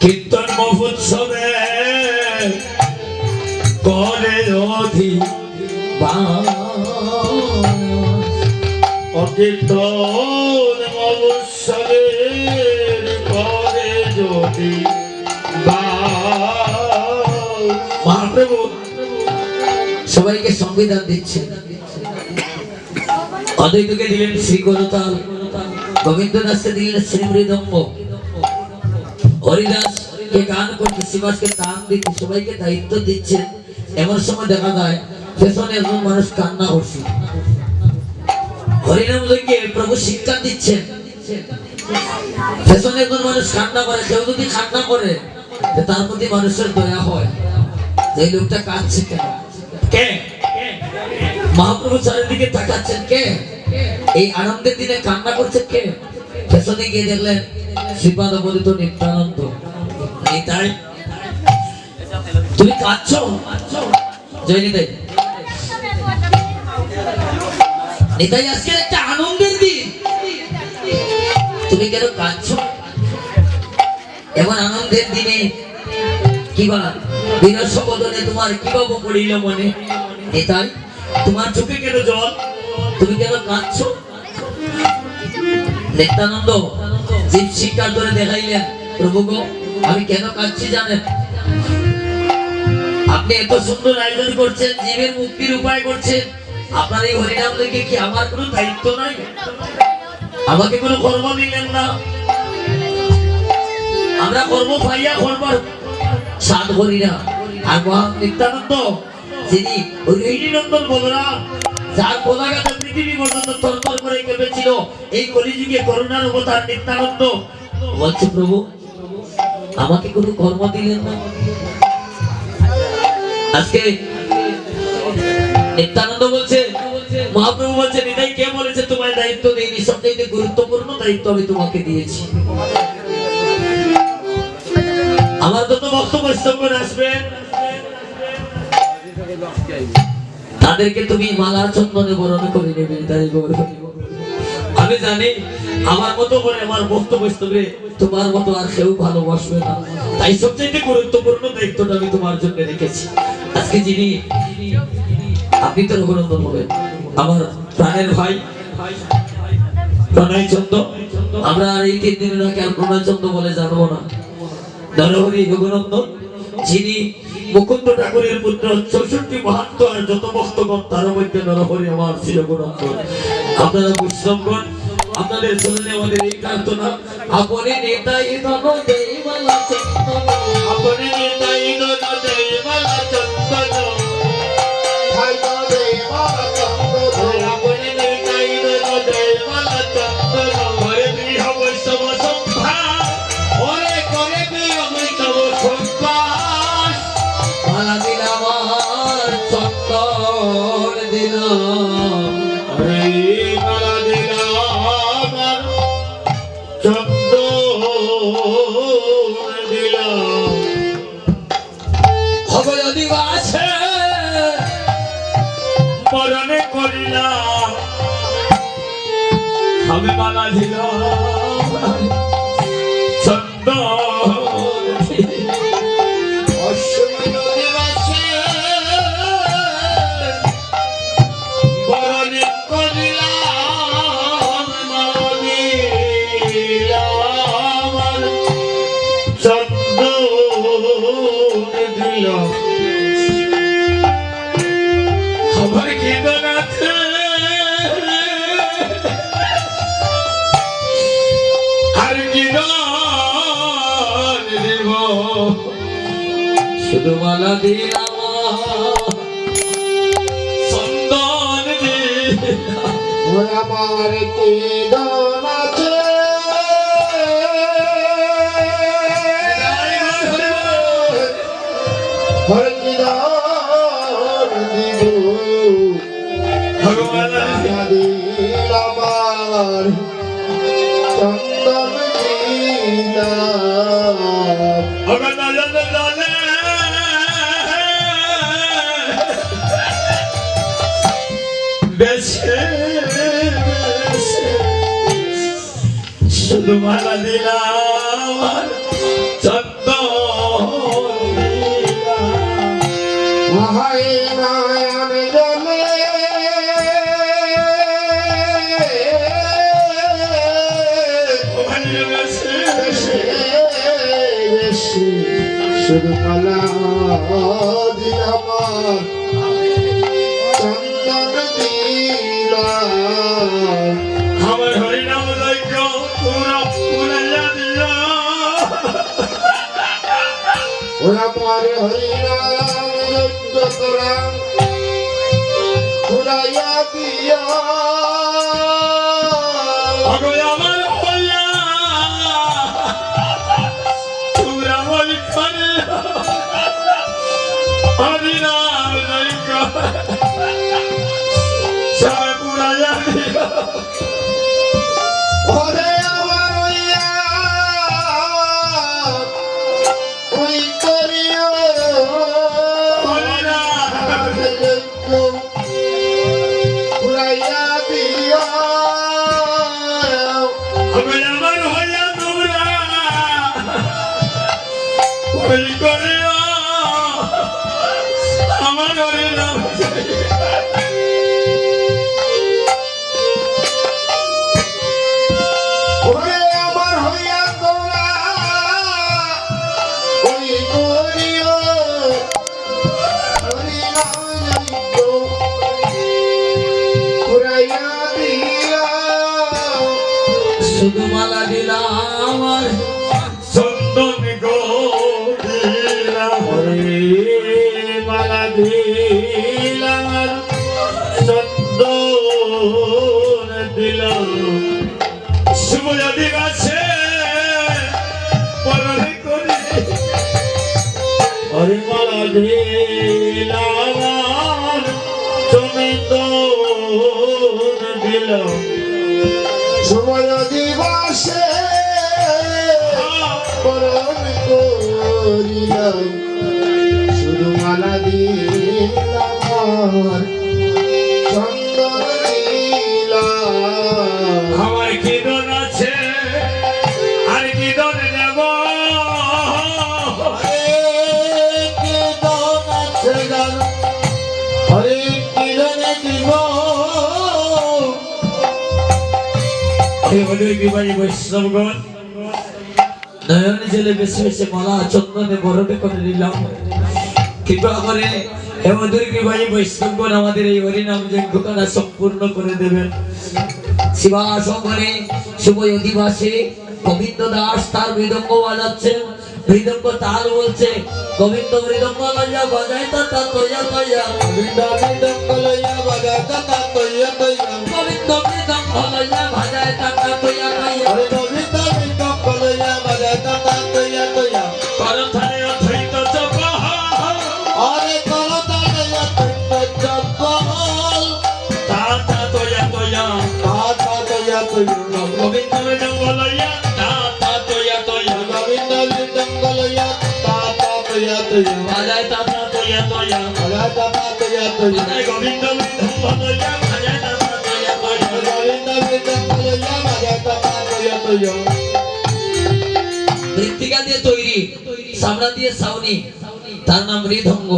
কীর্তন মহোৎসবে করে অকীর্তন মহোৎসবে করে যদি মহাপ্রভু সবাইকে সংবিধান দিচ্ছেন। অদ্বৈতকে দিলেন শ্রী করতাল, গোবিন্দদাসকে দিলেন শ্রী মৃদঙ্গ, হরিদাস কে গান করতে, শিবাসকে তান দিতে, সবাইকে দায়িত্ব দিচ্ছেন। এমন সময় দেখা যায় পেছনে একজন মানুষ কান্না করছে, হরিনাম যজ্ঞে প্রভু শিক্ষা দিচ্ছেন। পেছনে একজন মানুষ কান্না করে, কেউ যদি কান্না করে তার প্রতি মানুষের দয়া হয়, এই লোকটা কাঁদছে কেন? কে? মহাপ্রভু চারিদিকে তাকাচ্ছেন, কে এই আনন্দের দিনে কান্না করছে? কে? পেছনে গিয়ে দেখলেন শ্রীপাদ বলিত নিত্যানন্দ। নিতাই, তুমি কাঁদছো? জয় নিতাই। নিতাই আজকে একটা আনন্দের দিন, তুমি কেন কাঁদছো? এমন আনন্দের দিনে কিবা বিরস বদনে তোমার কিভাবে পড়িল মনে? নিতাই, তোমার চোখে কেন জল? তুমি কেন কাঁদছো? নিত্যানন্দ জীব শিক্ষার ধরে দেখাইলেন, প্রভু গো, আমি কেন কাঁদছি জানেন? আপনি এত সুন্দর আয়োজন করছেন, জীবের মুক্তির উপায় করছেন, আপনার এই হরিনাম লেগে কি আমার কোনো দায়িত্ব নাই? আমাকে কোনো কর্ম দিলেন না। আমরা কর্ম পাইয়া করবার সাধ করি না। আর মহান নিত্যানন্দ, যিনি রোহিণী নন্দন বলরাম, যার পদাঘাতে পৃথিবী পর্যন্ত থরথর করে কেঁপেছিল, এই কলিযুগে করুণার অবতার নিত্যানন্দ বলছে, প্রভু আমাকে কোনো কর্ম দিলেন না। আজকে নিত্যানন্দ বলছে, মহাপ্রভু বলছে, নিতাই কে বলেছে তোমায় দায়িত্ব দেয়নি? সবচেয়ে গুরুত্বপূর্ণ দায়িত্ব আমি তোমাকে দিয়েছি। আমার যত বক্তব্য আসবেন, তাদেরকে তুমি মালা চন্দনে বরণ করে নেবে। আমি জানি আমার মতো করে আমার বক্তব্য তোমার মতো আর কেউ ভালোবাসবে না, তাই সবচেয়ে গুরুত্বপূর্ণ দায়িত্বটা আমি তোমার জন্য রেখেছি। আজকে যিনি, আপনি তো রঘুনন্দন বলেন, আমার প্রাণের ভাই প্রণয় চন্দ্র, আমরা আর এই 3 দিনের আগে আর প্রণয় চন্দ্র বলে জানবো না। নরহরি রঘুনন্দন, যিনি মুকুন্দ ঠাকুরের পুত্র, 64 মাহাত্ম আর যত ভক্তগণ, তার মধ্যে নরহরি আমার শ্রী রঘুনন্দন। আপনারা বৈষ্ণবগণ, আপনাদের চরণে আমাদের এই প্রার্থনা, আপনি নেতাই ধন দেই মালা চন্দন, আপনি নেতাই ধন দেই মালা চন্দন, ভাই দেই মালা চন্দন, আপনি নেতাই ধন দেই মালা চন্দন, করে গৃহ বৈষ্ণব সংখ্যা, ওরে করে গৃহ বৈষ্ণব সংখ্যা, মালা দিলাম আর চন্দন দিলাম, আরে মালা দিলাম আর চন্দন দিলাম, খবর দিবাসে মরণে করিলাম, আমি মালা দিলাম চন্দন, অশ্বমী দিবাসে মরণে করিলাম, মালা দিলাম আর চন্দন দিলাম, খবর কি দনাতে আর কি দিব, শুধু মালা দিলাম চন্দন দিলাম, আমার কি দনাতে ভগবান আমার চন্দন শুধু মালা দিলাম চন্দন মহাই নয়ন জলে শুধু মালা দিলাম চন্দন দিলাম, আমার হরিনাম লইক পুরা পুরাইয়া দিলা, ওরা পারে হরিনাম লইক তোরা পুরাইয়া দিয়া, আমার হইয়া পুরা বলি করে হরিনাম লইক সবাই পুরাইয়া দিয়া, ওরে আমার হইয়া ওই করিও হরিনাম করিও আমার হরি নাম ওরে আমার হইয়া তোরা ওই করিও হরি নাম জপিত পুরাইয়া দিলা শুধু মালা দিলাম আর চন্দন গো দিলাম ওরে মালা দিলাম আর চন্দন দিলাম শুভ আদিবাসে পরনে করে ওরে মালা দিলাম আর চন্দন দিলাম সময় দিবসে বরণ করিলাম শুধু মালা দিলাম আর চন্দন দিলাম আমার কি দন আছে আর কি দন নেব কি দন আছে জানো হরে কি দনে দিব বিবাহী বৈষ্ণবগণ নয়ন জলে বেশি বেশি মালা চন্দনে বরণে করে নিলাম কৃপা করে হেমধুর বিবাহী বৈষ্ণবগণ আমাদের এই হরিনাম যজ্ঞটা সম্পূর্ণ করে দেবেন শিবাসমনে শুভ অধিবাসে গোবিন্দ দাস তার মৃদঙ্গ বাজাচ্ছেন মৃদঙ্গ তাল বলছে গোবিন্দ মৃদঙ্গ লইয়া বাজায় তা তৈয়া তৈয়া গোবিন্দ মৃদঙ্গ লইয়া বাজায় তা তৈয়া তৈয়া গোবিন্দ মৃদঙ্গ লইয়া বাজায় তা তৈয়া তৈয়া হরে গোবিন্দ মৃদঙ্গ লইয়া বাজায় তা তৈয়া তৈয়া করথায় অথৈত চপল হরে করতালে অত্যন্ত চপল তা তৈয়া তৈয়া তা তৈয়া তৈয়া গোবিন্দ মৃদঙ্গ লইয়া তা তৈয়া তৈয়া গোবিন্দ মৃদঙ্গ লইয়া তা তৈয়া তৈয়া বাজায় তা তৈয়া তৈয়া বাজায় তা তৈয়া তৈয়া বাজায় গোবিন্দ মৃদঙ্গ লইয়া বাজায় তা তৈয়া তৈয়া গোবিন্দ মৃদঙ্গ লইয়া বাজায় তা তৈয়া তৈয়া মৃত্তিকা দিয়ে তৈরি সামরা দিয়ে ছাউনি তার নাম মৃদঙ্গ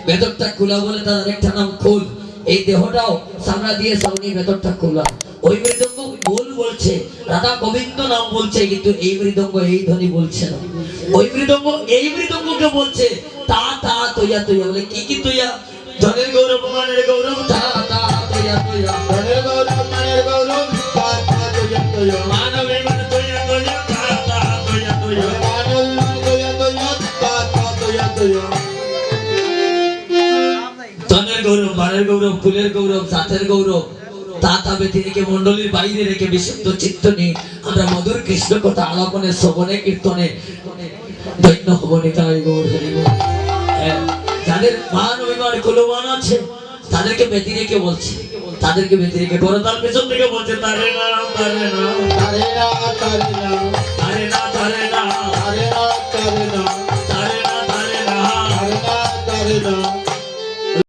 ভেতরটা খোলা বলে তার আরেকটা নাম খোল এই দেহটাও সামরা দিয়ে ছাউনি ভেতরটা খোলা ওই মৃদঙ্গ ভুল বলছে রাধা গোবিন্দ নাম বলছে কিন্তু এই মৃদঙ্গ এই ধ্বনি বলছে না ওই মৃদঙ্গ এই মৃদঙ্গকে বলছে তা তৈয়া তৈয়া বলে কি তৈয়া ধনের গৌরব মানের গৌরব তা তৈয়া তৈয়া ধনের গৌরব মানের গৌরব তা তৈয়া তৈয়া মানবে মান তৈয়া তৈয়া তা তৈয়া তৈয়া মানব তৈয়া তৈয়া তা তৈয়া তৈয়া ধনের গৌরব মানের গৌরব ফুলের গৌরব জাতের গৌরব তাতা ব্যতিরেকে মন্ডলীর বাইরে রেখে বিশুদ্ধ চিত্ত নিয়ে আমরা মধুর কৃষ্ণ কথা আলাপনে শ্রবণে কীর্তনে ধন্য হব নিতাই গৌর হরি বল। হ্যাঁ, যাদের মান অভিমান কুলমান আছে তাদেরকে ব্যতি রেখে বলছে তাদেরকে ব্যতি রেখে বড় তার পেছন থেকে বলছে তারে না তারে না তারে না তারে না তারে না তারে না তারে না তারে না